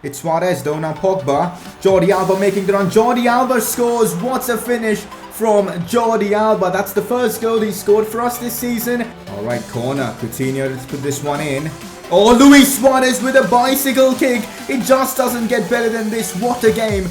It's Suarez though, now Pogba. Jordi Alba making the run. Jordi Alba scores. What a finish from Jordi Alba. That's the first goal he scored for us this season. Alright, corner. Coutinho, let's put this one in. Oh, Luis Suarez with a bicycle kick. It just doesn't get better than this. What a game.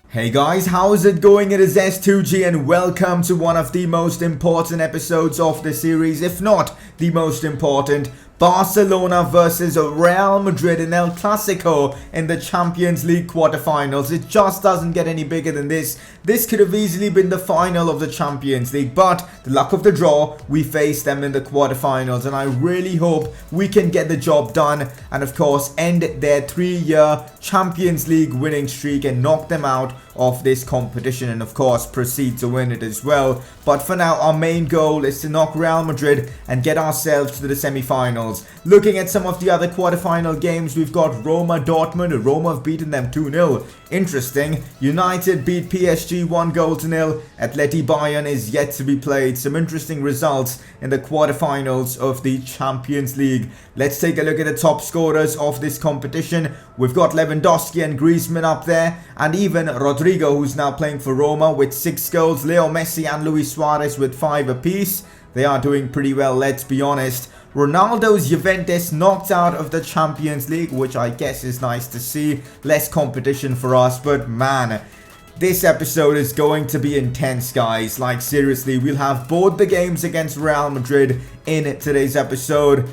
Hey guys, how's it going? It is S2G and welcome to one of the most important episodes of the series, if not the most important. Barcelona versus Real Madrid in El Clásico in the Champions League quarterfinals. It just doesn't get any bigger than this. This could have easily been the final of the Champions League, but the luck of the draw, we face them in the quarterfinals, and I really hope we can get the job done and of course end their 3-year Champions League winning streak and knock them out of this competition and of course proceed to win it as well. But for now, our main goal is to knock Real Madrid and get ourselves to the semi-finals. Looking at some of the other quarterfinal games, we've got Roma Dortmund. Roma have beaten them 2-0. Interesting. United beat PSG 1-0. Atleti Bayern is yet to be played. Some interesting results in the quarterfinals of the Champions League. Let's take a look at the top scorers of this competition. We've got Lewandowski and Griezmann up there, and even Rodrigo, who's now playing for Roma with 6 goals. Leo Messi and Luis Suarez with 5 apiece. They are doing pretty well, let's be honest. Ronaldo's Juventus knocked out of the Champions League, which I guess is nice to see. Less competition for us, but man, this episode is going to be intense, guys. Like seriously, we'll have both the games against Real Madrid in today's episode,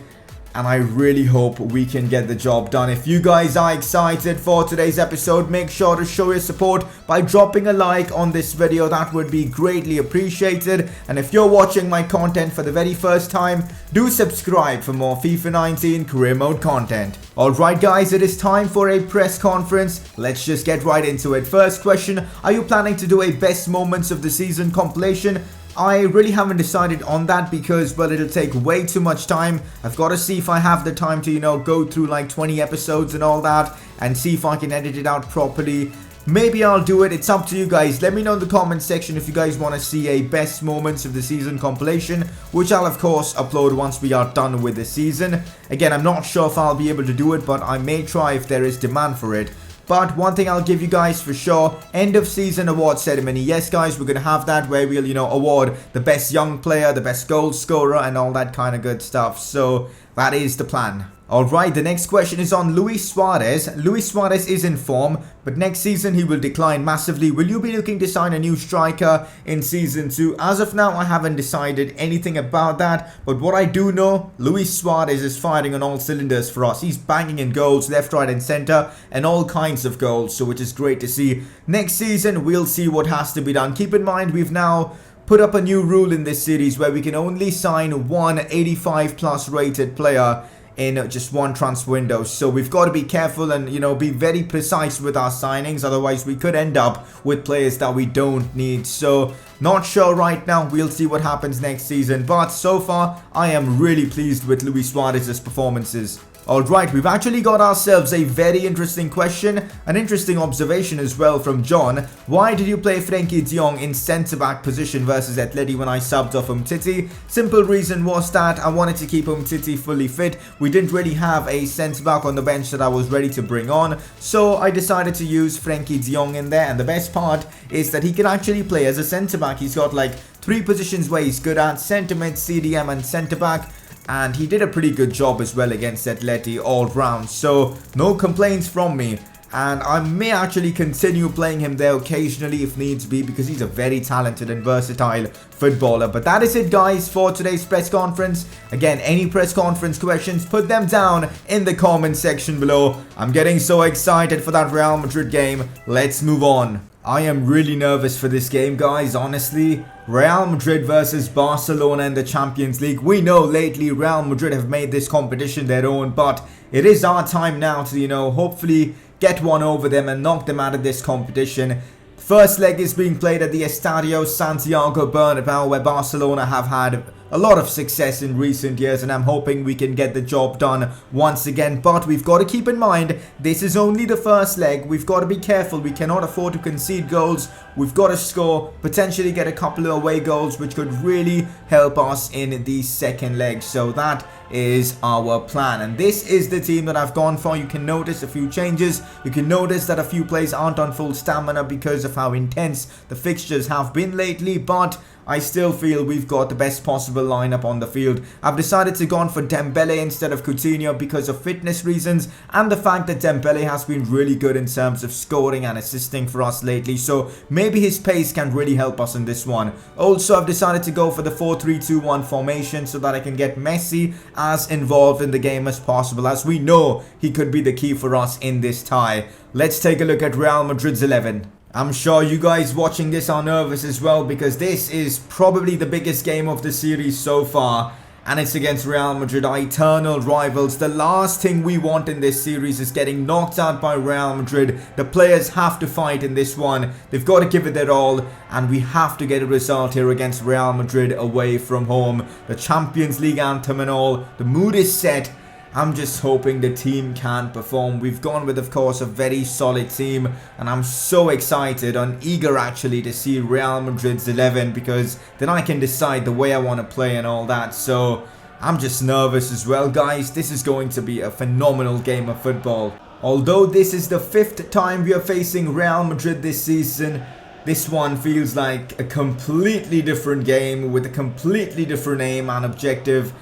and I really hope we can get the job done. If you guys are excited for today's episode, make sure to show your support by dropping a like on this video. That would be greatly appreciated. And if you're watching my content for the very first time, do subscribe for more FIFA 19 career mode content. Alright guys, it is time for a press conference. Let's just get right into it. First question, are you planning to do a best moments of the season compilation? I really haven't decided on that because, well, it'll take way too much time. I've got to see if I have the time to, go through like 20 episodes and all that and see if I can edit it out properly. Maybe I'll do it. It's up to you guys. Let me know in the comment section if you guys want to see a best moments of the season compilation, which I'll of course upload once we are done with the season. Again, I'm not sure if I'll be able to do it, but I may try if there is demand for it. But one thing I'll give you guys for sure, end of season award ceremony. Yes guys, we're going to have that where we'll, award the best young player, the best goal scorer and all that kind of good stuff. So that is the plan. Alright, the next question is on Luis Suarez. Luis Suarez is in form, but next season he will decline massively. Will you be looking to sign a new striker in season 2? As of now, I haven't decided anything about that. But what I do know, Luis Suarez is firing on all cylinders for us. He's banging in goals left, right and centre and all kinds of goals. So which is great to see. Next season, we'll see what has to be done. Keep in mind, we've now put up a new rule in this series where we can only sign one 85 plus rated player in just one transfer window. So we've got to be careful and be very precise with our signings, otherwise we could end up with players that we don't need. So not sure right now, we'll see what happens next season, but so far I am really pleased with Luis Suarez's performances. Alright, we've actually got ourselves a very interesting question, an interesting observation as well from John. Why did you play Frenkie de Jong in centre-back position versus Atleti when I subbed off Umtiti? Simple reason was that I wanted to keep Umtiti fully fit. We didn't really have a centre-back on the bench that I was ready to bring on, so I decided to use Frenkie de Jong in there. And the best part is that he can actually play as a centre-back. He's got like 3 positions where he's good at: centre mid, CDM and centre-back. And he did a pretty good job as well against Atleti all round. So no complaints from me. And I may actually continue playing him there occasionally if needs be, because he's a very talented and versatile footballer. But that is it guys for today's press conference. Again, any press conference questions, put them down in the comment section below. I'm getting so excited for that Real Madrid game. Let's move on. I am really nervous for this game, guys, honestly. Real Madrid versus Barcelona in the Champions League. We know lately Real Madrid have made this competition their own, but it is our time now to, hopefully get one over them and knock them out of this competition. First leg is being played at the Estadio Santiago Bernabeu, where Barcelona have had a lot of success in recent years, and I'm hoping we can get the job done once again. But we've got to keep in mind, this is only the first leg. We've got to be careful. We cannot afford to concede goals we've got to score, potentially get a couple of away goals, which could really help us in the second leg. So that is our plan, and this is the team that I've gone for. You can notice a few changes. You can notice that a few players aren't on full stamina because of how intense the fixtures have been lately, but I still feel we've got the best possible lineup on the field. I've decided to go on for Dembele instead of Coutinho because of fitness reasons and the fact that Dembele has been really good in terms of scoring and assisting for us lately, so maybe his pace can really help us in this one. Also, I've decided to go for the 4-3-2-1 formation so that I can get Messi as involved in the game as possible, as we know he could be the key for us in this tie. Let's take a look at Real Madrid's 11. I'm sure you guys watching this are nervous as well, because this is probably the biggest game of the series so far, and it's against Real Madrid, our eternal rivals. The last thing we want in this series is getting knocked out by Real Madrid. The players have to fight in this one. They've got to give it their all, and we have to get a result here against Real Madrid away from home. The Champions League anthem and all. The mood is set. I'm just hoping the team can perform. We've gone with, of course, a very solid team, and I'm so excited and eager actually to see Real Madrid's 11, because then I can decide the way I want to play and all that. So I'm just nervous as well, guys. This is going to be a phenomenal game of football. Although this is the 5th time we are facing Real Madrid this season, this one feels like a completely different game with a completely different aim and objective.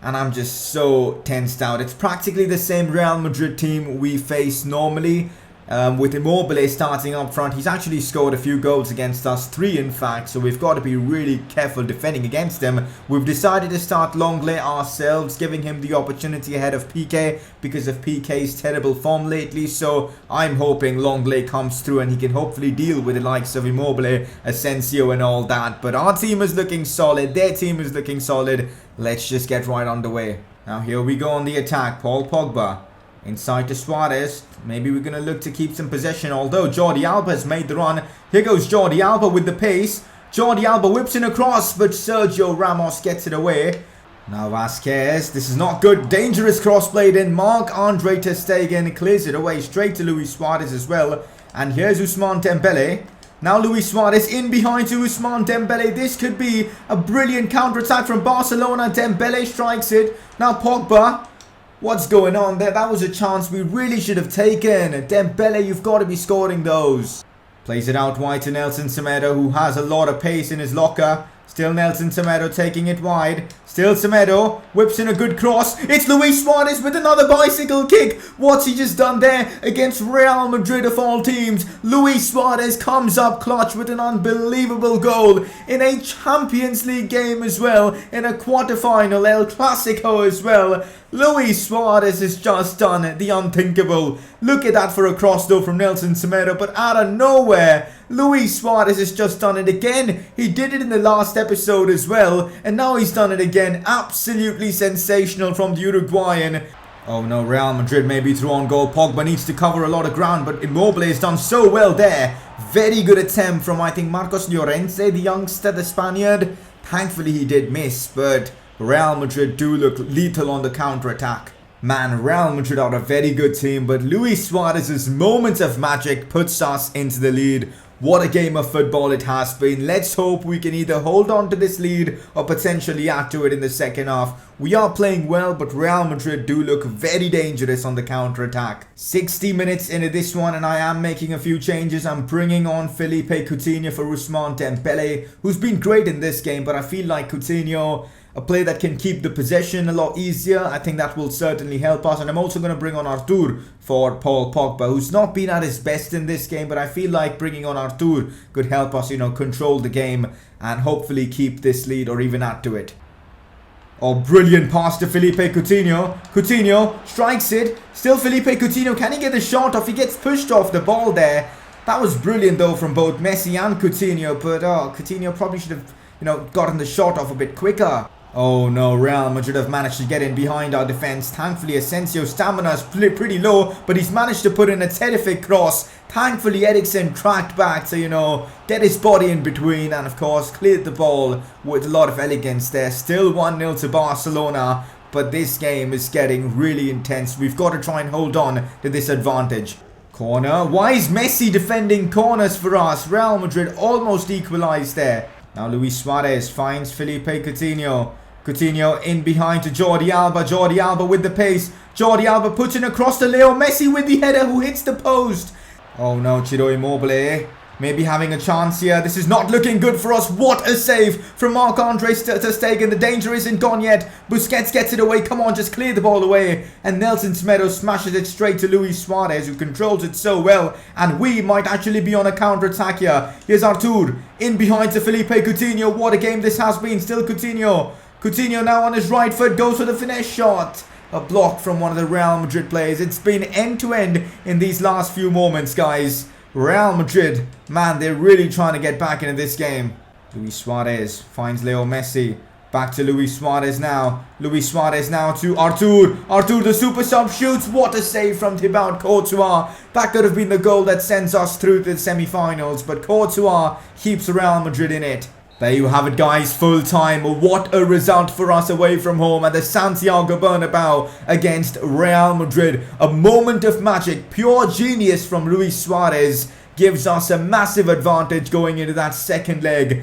And I'm just so tensed out. It's practically the same Real Madrid team we face normally, with Immobile starting up front. He's actually scored a few goals against us, 3 in fact, so we've got to be really careful defending against him. We've decided to start Longley ourselves, giving him the opportunity ahead of PK because of PK's terrible form lately. So I'm hoping Longley comes through and he can hopefully deal with the likes of Immobile, Asensio and all that. But our team is looking solid, their team is looking solid. Let's just get right underway. Now here we go on the attack. Paul Pogba inside to Suarez. Maybe we're going to look to keep some possession, although Jordi Alba has made the run. Here goes Jordi Alba with the pace. Jordi Alba whips in across, but Sergio Ramos gets it away. Now Vasquez, this is not good. Dangerous cross played in. Marc-Andre ter Stegen clears it away straight to Luis Suarez as well. And here's Ousmane Dembele. Now Luis Suarez in behind to Ousmane Dembele. This could be a brilliant counter-attack from Barcelona. Dembele strikes it. Now Pogba. What's going on there? That was a chance we really should have taken. Dembele, you've got to be scoring those. Plays it out wide to Nelson Semedo, who has a lot of pace in his locker. Still Nelson Semedo taking it wide. Still Semedo whips in a good cross. It's Luis Suarez with another bicycle kick. What's he just done there against Real Madrid of all teams? Luis Suarez comes up clutch with an unbelievable goal in a Champions League game as well, in a quarterfinal, El Clásico as well. Luis Suarez has just done the unthinkable. Look at that for a cross though from Nelson Semedo, but out of nowhere, Luis Suarez has just done it again. He did it in the last episode as well, and now he's done it again. Absolutely sensational from the Uruguayan. Oh no, Real Madrid may be through on goal. Pogba needs to cover a lot of ground, but Immobile has done so well there. Very good attempt from, I think, Marcos Llorente, the youngster, the Spaniard. Thankfully he did miss, but Real Madrid do look lethal on the counter-attack. Man, Real Madrid are a very good team, but Luis Suarez's moment of magic puts us into the lead. What a game of football it has been. Let's hope we can either hold on to this lead or potentially add to it in the second half. We are playing well, but Real Madrid do look very dangerous on the counter-attack. 60 minutes into this one, and I am making a few changes. I'm bringing on Felipe Coutinho for Ousmane Dembele, who's been great in this game, but I feel like Coutinho, a player that can keep the possession a lot easier, I think that will certainly help us. And I'm also going to bring on Artur for Paul Pogba, who's not been at his best in this game, but I feel like bringing on Artur could help us, control the game and hopefully keep this lead or even add to it. Oh, brilliant pass to Felipe Coutinho. Coutinho strikes it. Still Felipe Coutinho. Can he get the shot off? He gets pushed off the ball there. That was brilliant though from both Messi and Coutinho, but Coutinho probably should have, gotten the shot off a bit quicker. Oh no, Real Madrid have managed to get in behind our defense. Thankfully, Asensio's stamina is pretty low, but he's managed to put in a terrific cross. Thankfully, Eriksen tracked back to, get his body in between and, of course, cleared the ball with a lot of elegance there. Still 1-0 to Barcelona, but this game is getting really intense. We've got to try and hold on to this advantage. Corner. Why is Messi defending corners for us? Real Madrid almost equalized there. Now Luis Suarez finds Felipe Coutinho. Coutinho in behind to Jordi Alba. Jordi Alba with the pace. Jordi Alba puts it across to Leo Messi with the header who hits the post. Oh no, Ciro Immobile maybe having a chance here. This is not looking good for us. What a save from Marc-Andre ter Stegen. The danger isn't gone yet. Busquets gets it away. Come on, just clear the ball away. And Nelson Semedo smashes it straight to Luis Suarez, who controls it so well. And we might actually be on a counter-attack here. Here's Artur in behind to Felipe Coutinho. What a game this has been. Still Coutinho. Coutinho now on his right foot goes for the finesse shot. A block from one of the Real Madrid players. It's been end-to-end in these last few moments, guys. Real Madrid, man, they're really trying to get back into this game. Luis Suarez finds Leo Messi. Back to Luis Suarez now. Luis Suarez now to Artur. Artur, the super sub, shoots. What a save from Thibaut Courtois. That could have been the goal that sends us through to the semi-finals. But Courtois keeps Real Madrid in it. There you have it, guys, full time. What a result for us away from home at the Santiago Bernabeu against Real Madrid. A moment of magic, pure genius from Luis Suarez gives us a massive advantage going into that second leg.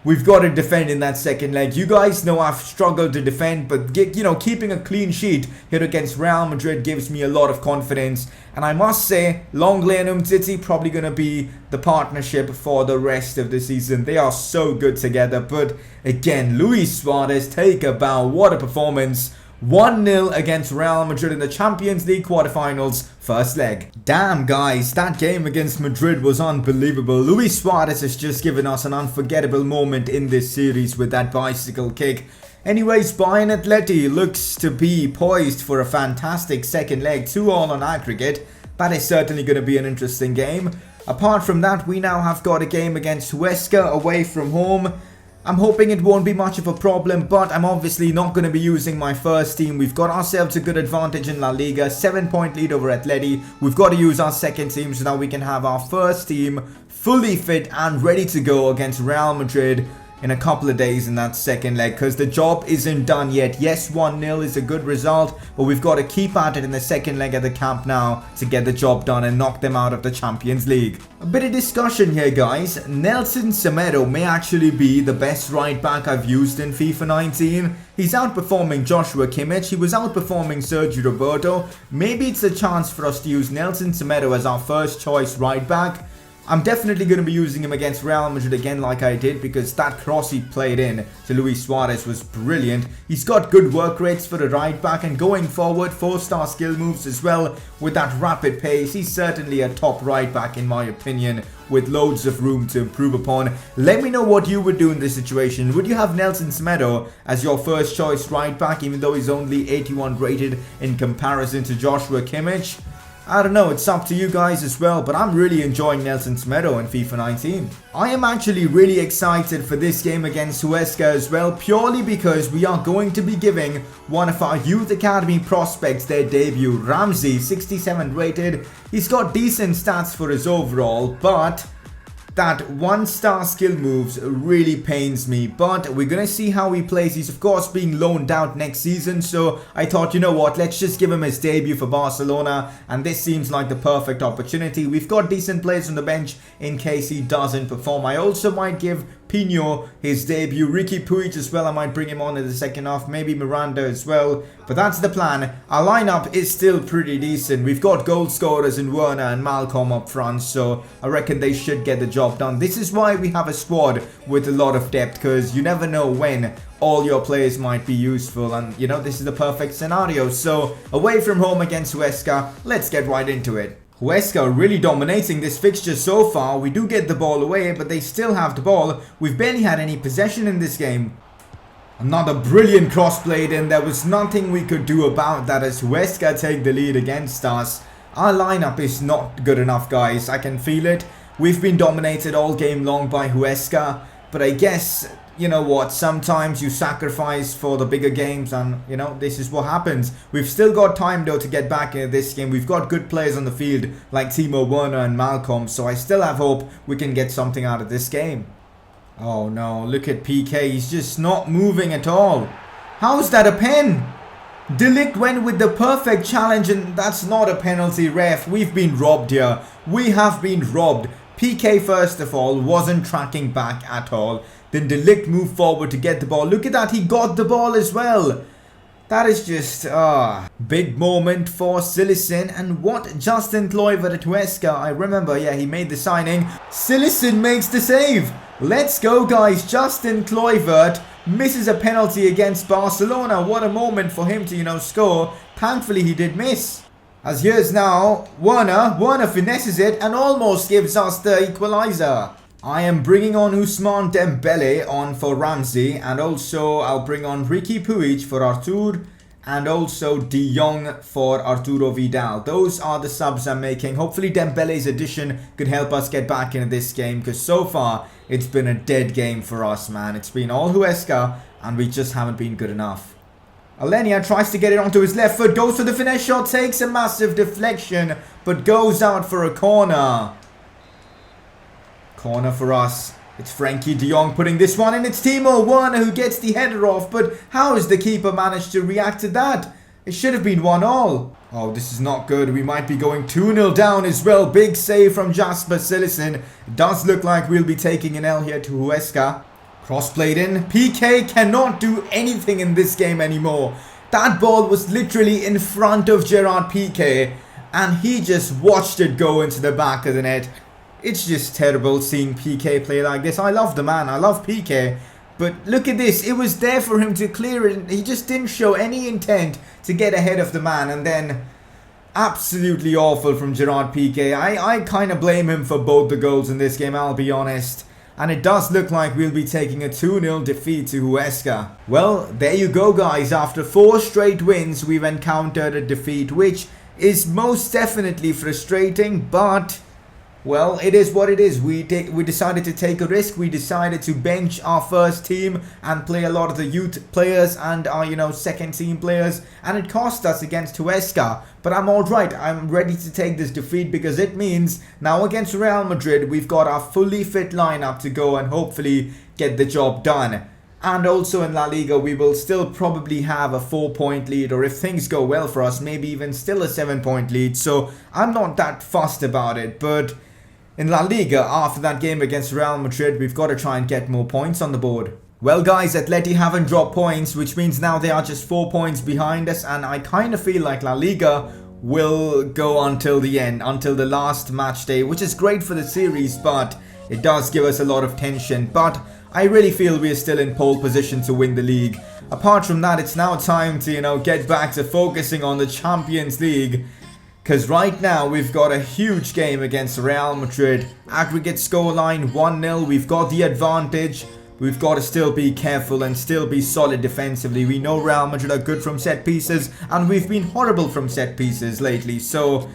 We've got to defend in that second leg. You guys know I've struggled to defend, but keeping a clean sheet here against Real Madrid gives me a lot of confidence. And I must say, Longley and Umtiti probably going to be the partnership for the rest of the season. They are so good together. But again, Luis Suarez, take a bow. What a performance. 1-0 against Real Madrid in the Champions League quarterfinals, first leg. Damn, guys, that game against Madrid was unbelievable. Luis Suarez has just given us an unforgettable moment in this series with that bicycle kick. Anyways, Bayern Atleti looks to be poised for a fantastic second leg, 2-2 on aggregate. That is certainly going to be an interesting game. Apart from that, we now have got a game against Huesca away from home. I'm hoping it won't be much of a problem, but I'm obviously not going to be using my first team. We've got ourselves a good advantage in La Liga, 7-point lead over Atleti. We've got to use our second team so that we can have our first team fully fit and ready to go against Real Madrid in a couple of days in that second leg, because the job isn't done yet. Yes, 1-0 is a good result, but we've got to keep at it in the second leg at the Camp Nou to get the job done and knock them out of the Champions League. A bit of discussion here, guys. Nelson Semedo may actually be the best right back I've used in FIFA 19. He's outperforming Joshua Kimmich. He was outperforming Sergio Roberto. Maybe it's a chance for us to use Nelson Semedo as our first choice right back. I'm definitely going to be using him against Real Madrid again like I did, because that cross he played in to Luis Suarez was brilliant. He's got good work rates for a right back, and going forward, 4-star skill moves as well with that rapid pace. He's certainly a top right back in my opinion, with loads of room to improve upon. Let me know what you would do in this situation. Would you have Nelson Semedo as your first choice right back, even though he's only 81 rated in comparison to Joshua Kimmich? I don't know, it's up to you guys as well, but I'm really enjoying Nelson Semedo in FIFA 19. I am actually really excited for this game against Huesca as well, purely because we are going to be giving one of our youth academy prospects their debut. Ramsey, 67 rated. He's got decent stats for his overall, but that 1-star skill moves really pains me, but we're gonna see how he plays. He's of course being loaned out next season, so I thought, you know what, let's just give him his debut for Barcelona, and this seems like the perfect opportunity. We've got decent players on the bench in case he doesn't perform. I also might give Pino his debut. Ricky Puig as well, I might bring him on in the second half, maybe Miranda as well, but that's the plan. Our lineup is still pretty decent. We've got goal scorers in Werner and Malcolm up front, so I reckon they should get the job done. This is why we have a squad with a lot of depth, because you never know when all your players might be useful, and you know, this is the perfect scenario. So away from home against Huesca, let's get right into it. Huesca really dominating this fixture so far. We do get the ball away, but they still have the ball. We've barely had any possession in this game. Another brilliant cross played in. There was nothing we could do about that as Huesca take the lead against us. Our lineup is not good enough, guys. I can feel it. We've been dominated all game long by Huesca, but I guess, you know what, sometimes you sacrifice for the bigger games, and you know, this is what happens. We've still got time though to get back into this game. We've got good players on the field like Timo Werner and Malcolm, so I still have hope we can get something out of this game. Oh no, look at PK, he's just not moving at all. How is that a pen? De Ligt went with the perfect challenge, and that's not a penalty, ref. We've been robbed here. We have been robbed. PK, first of all, wasn't tracking back at all. Then De Ligt moved forward to get the ball. Look at that, he got the ball as well. That is just, big moment for Cillison. And what Justin Kluivert at Huesca, I remember, yeah, he made the signing. Cillison makes the save. Let's go, guys. Justin Kluivert misses a penalty against Barcelona. What a moment for him to, score. Thankfully, he did miss. As here's now Werner. Werner finesses it and almost gives us the equalizer. I am bringing on Ousmane Dembele on for Ramsey, and also I'll bring on Riqui Puig for Artur, and also De Jong for Arturo Vidal. Those are the subs I'm making. Hopefully Dembele's addition could help us get back into this game, because so far it's been a dead game for us, man. It's been all Huesca and we just haven't been good enough. Alenia tries to get it onto his left foot, goes for the finesse shot, takes a massive deflection, but goes out for a corner. Corner for us. It's Frankie de Jong putting this one in. It's Timo Werner who gets the header off, but how has the keeper managed to react to that? It should have been 1-1. Oh, this is not good. We might be going 2-0 down as well. Big save from Jasper Cillison. Does look like we'll be taking an L here to Huesca. Cross played in. PK cannot do anything in this game anymore. That ball was literally in front of Gerard Piqué, and he just watched it go into the back of the net. It's just terrible seeing PK play like this. I love the man. I love PK. But look at this. It was there for him to clear it. He just didn't show any intent to get ahead of the man. And then absolutely awful from Gerard Piqué. I kind of blame him for both the goals in this game, I'll be honest. And it does look like we'll be taking a 2-0 defeat to Huesca. Well, there you go, guys. After 4 straight wins, we've encountered a defeat, which is most definitely frustrating, but well, it is what it is. We decided to take a risk. We decided to bench our first team and play a lot of the youth players and our, second team players. And it cost us against Huesca. But I'm alright. I'm ready to take this defeat because it means now against Real Madrid, we've got our fully fit lineup to go and hopefully get the job done. And also in La Liga, we will still probably have a 4-point lead, or if things go well for us, maybe even still a 7-point lead. So I'm not that fussed about it, but in La Liga, after that game against Real Madrid, we've got to try and get more points on the board. Well, guys, Atleti haven't dropped points, which means now they are just 4 points behind us. And I kind of feel like La Liga will go until the end, until the last match day, which is great for the series, but it does give us a lot of tension. But I really feel we are still in pole position to win the league. Apart from that, it's now time to, get back to focusing on the Champions League. Because right now, we've got a huge game against Real Madrid. Aggregate scoreline 1-0. We've got the advantage. We've got to still be careful and still be solid defensively. We know Real Madrid are good from set pieces, and we've been horrible from set pieces lately. So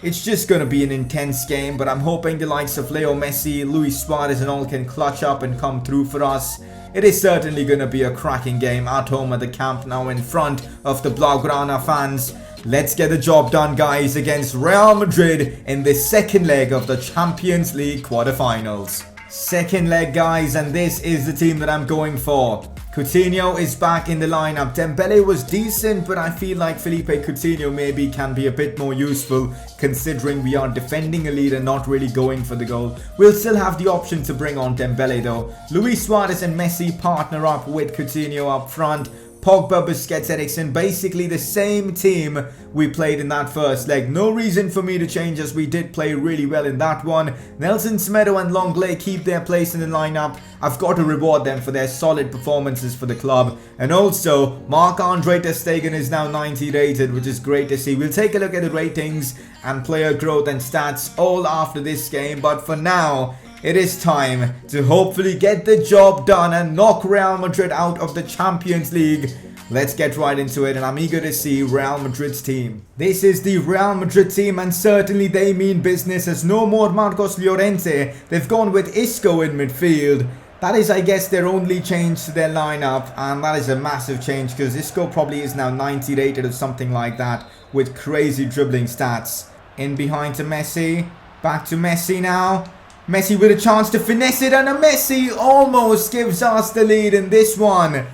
it's just going to be an intense game, but I'm hoping the likes of Leo Messi, Luis Suarez and all can clutch up and come through for us. It is certainly going to be a cracking game at home at the Camp Nou in front of the Blaugrana fans. Let's get the job done, guys, against Real Madrid in the second leg of the Champions League quarterfinals. Second leg, guys, and this is the team that I'm going for. Coutinho is back in the lineup. Dembele was decent, but I feel like Felipe Coutinho maybe can be a bit more useful considering we are defending a lead and not really going for the goal. We'll still have the option to bring on Dembele though. Luis Suarez and Messi partner up with Coutinho up front. Pogba, Busquets, Eriksen, basically the same team we played in that first leg. No reason for me to change as we did play really well in that one. Nelson Semedo and Longley keep their place in the lineup. I've got to reward them for their solid performances for the club. And also, Marc-Andre ter Stegen is now 90 rated, which is great to see. We'll take a look at the ratings and player growth and stats all after this game. But for now, it is time to hopefully get the job done and knock Real Madrid out of the Champions League. Let's get right into it, and I'm eager to see Real Madrid's team. This is the Real Madrid team, and certainly they mean business as no more Marcos Llorente. They've gone with Isco in midfield. That is, I guess, their only change to their lineup, and that is a massive change because Isco probably is now 90 rated or something like that with crazy dribbling stats. In behind to Messi. Back to Messi now. Messi with a chance to finesse it, and Messi almost gives us the lead in this one.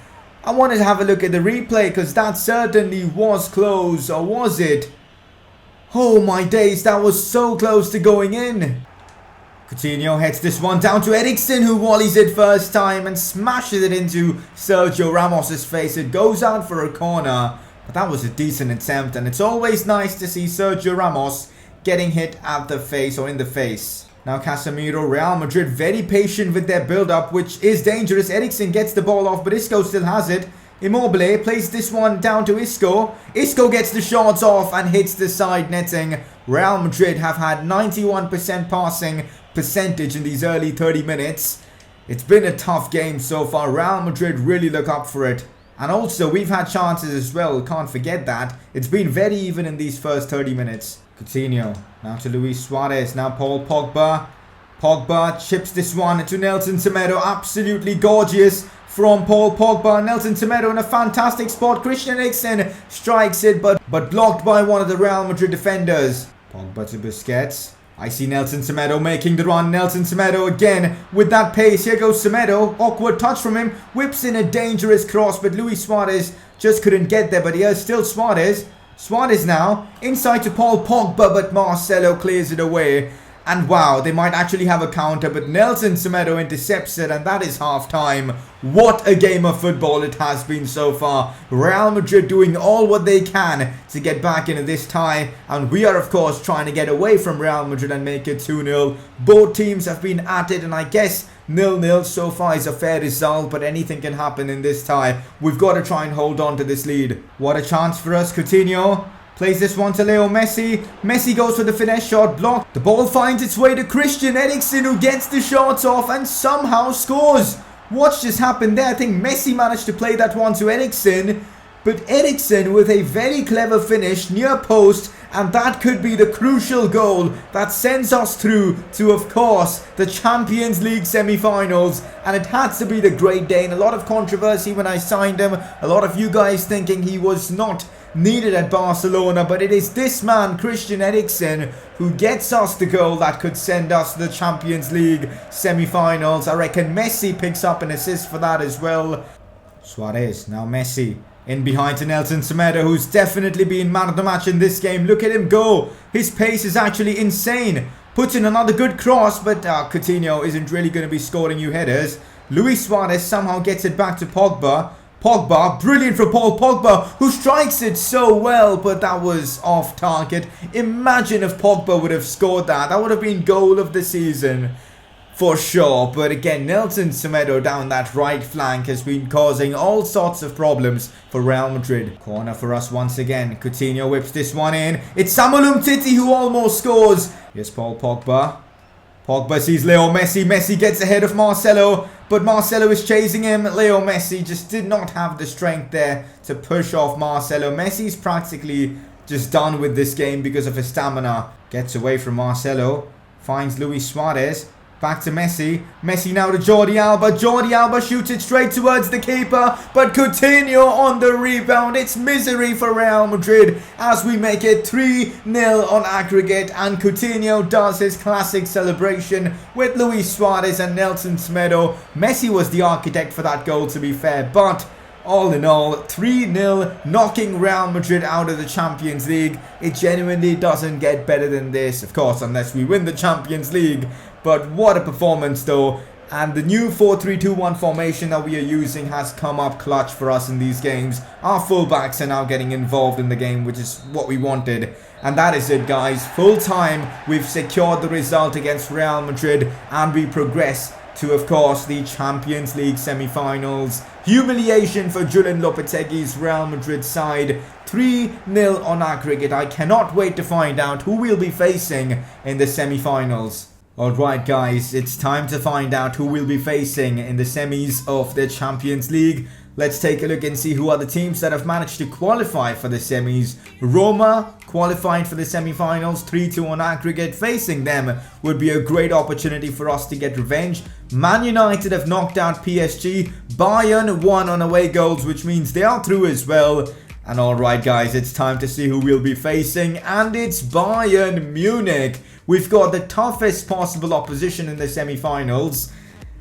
I wanted to have a look at the replay because that certainly was close, or was it? Oh my days, that was so close to going in. Coutinho heads this one down to Eriksen, who volleys it first time and smashes it into Sergio Ramos's face. It goes out for a corner, but that was a decent attempt, and it's always nice to see Sergio Ramos getting hit at the face, or in the face. Now Casemiro, Real Madrid very patient with their build-up, which is dangerous. Eriksen gets the ball off, but Isco still has it. Immobile plays this one down to Isco. Isco gets the shots off and hits the side netting. Real Madrid have had 91% passing percentage in these early 30 minutes. It's been a tough game so far. Real Madrid really look up for it. And also, we've had chances as well. Can't forget that. It's been very even in these first 30 minutes. Coutinho. Now to Luis Suarez. Now Paul Pogba. Pogba chips this one to Nelson Semedo. Absolutely gorgeous from Paul Pogba. Nelson Semedo in a fantastic spot. Christian Eriksen strikes it, but blocked by one of the Real Madrid defenders. Pogba to Busquets. I see Nelson Semedo making the run. Nelson Semedo again with that pace. Here goes Semedo. Awkward touch from him. Whips in a dangerous cross, but Luis Suarez just couldn't get there. But here's still Suarez. Suarez now inside to Paul Pogba, but Marcelo clears it away. And wow, they might actually have a counter, but Nelson Semedo intercepts it, and that is half-time. What a game of football it has been so far. Real Madrid doing all what they can to get back into this tie, and we are of course trying to get away from Real Madrid and make it 2-0. Both teams have been at it, and I guess 0-0 so far is a fair result, but anything can happen in this tie. We've got to try and hold on to this lead. What a chance for us. Coutinho plays this one to Leo Messi. Messi goes for the finesse shot, blocked. The ball finds its way to Christian Eriksen, who gets the shots off and somehow scores. What just happened there? I think Messi managed to play that one to Eriksen, but Eriksen with a very clever finish near post, and that could be the crucial goal that sends us through to, of course, the Champions League semi-finals. And it had to be the Great Dane. A lot of controversy when I signed him. A lot of you guys thinking he was not needed at Barcelona, but it is this man, Christian Eriksen, who gets us the goal that could send us to the Champions League semi-finals. I reckon Messi picks up an assist for that as well. Suarez, now Messi. In behind to Nelson Semedo, who's definitely been man of the match in this game. Look at him go. His pace is actually insane. Puts in another good cross, but Coutinho isn't really going to be scoring you headers. Luis Suarez somehow gets it back to Pogba. Pogba, brilliant for Paul Pogba, who strikes it so well, but that was off target. Imagine if Pogba would have scored that. That would have been goal of the season for sure. But again, Nelson Semedo down that right flank has been causing all sorts of problems for Real Madrid. Corner for us once again. Coutinho whips this one in. It's Samuel Umtiti who almost scores. Here's Paul Pogba. Pogba sees Leo Messi. Messi gets ahead of Marcelo, but Marcelo is chasing him. Leo Messi just did not have the strength there to push off Marcelo. Messi's practically just done with this game because of his stamina. Gets away from Marcelo. Finds Luis Suarez. Back to Messi. Messi now to Jordi Alba. Jordi Alba shoots it straight towards the keeper, but Coutinho on the rebound. It's misery for Real Madrid as we make it 3-0 on aggregate, and Coutinho does his classic celebration with Luis Suarez and Nelson Semedo. Messi was the architect for that goal, to be fair, but all in all, 3-0, knocking Real Madrid out of the Champions League. It genuinely doesn't get better than this, of course, unless we win the Champions League. But what a performance though. And the new 4-3-2-1 formation that we are using has come up clutch for us in these games. Our fullbacks are now getting involved in the game, which is what we wanted. And that is it, guys. Full time, we've secured the result against Real Madrid, and we progress to, of course, the Champions League semi-finals. Humiliation for Julian Lopetegui's Real Madrid side. 3-0 on aggregate. I cannot wait to find out who we'll be facing in the semi-finals. Alright guys, it's time to find out who we'll be facing in the semis of the Champions League. Let's take a look and see who are the teams that have managed to qualify for the semis. Roma qualified for the semi-finals, 3-2 on aggregate. Facing them would be a great opportunity for us to get revenge. Man United have knocked out PSG. Bayern won on away goals, which means they are through as well. And alright guys, it's time to see who we'll be facing, and it's Bayern Munich. We've got the toughest possible opposition in the semi-finals.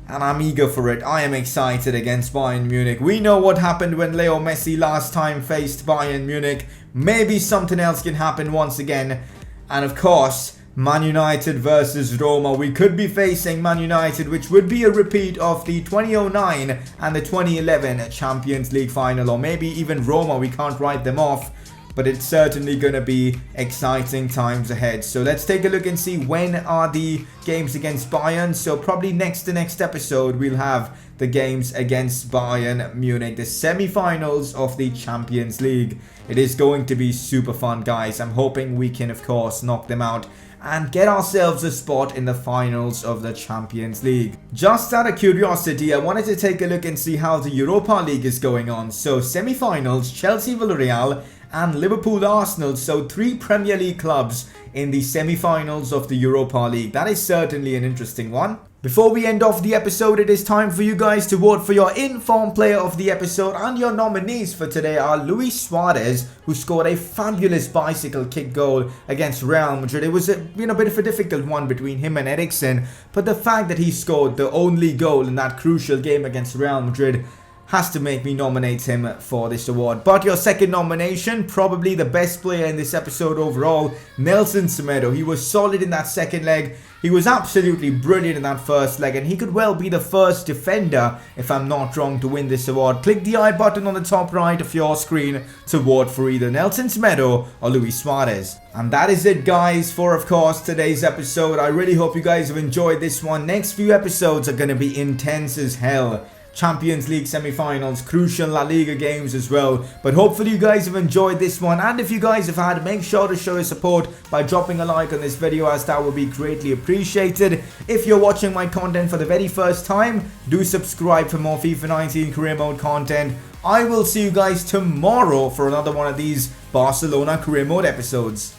and I'm eager for it. I am excited against Bayern Munich. We know what happened when Leo Messi last time faced Bayern Munich. Maybe something else can happen once again. And of course, Man United versus Roma. We could be facing Man United, which would be a repeat of the 2009 and the 2011 Champions League final. Or maybe even Roma, we can't write them off. But it's certainly going to be exciting times ahead. So let's take a look and see when are the games against Bayern. So probably next to next episode we'll have the games against Bayern Munich, the semi-finals of the Champions League. It is going to be super fun, guys. I'm hoping we can, of course, knock them out and get ourselves a spot in the finals of the Champions League. Just out of curiosity, I wanted to take a look and see how the Europa League is going on. So semi-finals, Chelsea, Villarreal and Liverpool, Arsenal. So 3 Premier League clubs in the semi-finals of the Europa League. That is certainly an interesting one. Before we end off the episode, it is time for you guys to vote for your informed player of the episode, and your nominees for today are Luis Suarez, who scored a fabulous bicycle kick goal against Real Madrid. It was a bit of a difficult one between him and Eriksen, but the fact that he scored the only goal in that crucial game against Real Madrid has to make me nominate him for this award. But your second nomination, probably the best player in this episode overall, Nelson Semedo. He was solid in that second leg. He was absolutely brilliant in that first leg, and he could well be the first defender, if I'm not wrong, to win this award. Click the I button on the top right of your screen to vote for either Nelson Semedo or Luis Suarez. And that is it, guys, for, of course, today's episode. I really hope you guys have enjoyed this one. Next few episodes are going to be intense as hell. Champions League semi-finals, crucial La Liga games as well. But hopefully you guys have enjoyed this one. And if you guys have had, make sure to show your support by dropping a like on this video, as that would be greatly appreciated. If you're watching my content for the very first time, do subscribe for more FIFA 19 career mode content. I will see you guys tomorrow for another one of these Barcelona career mode episodes.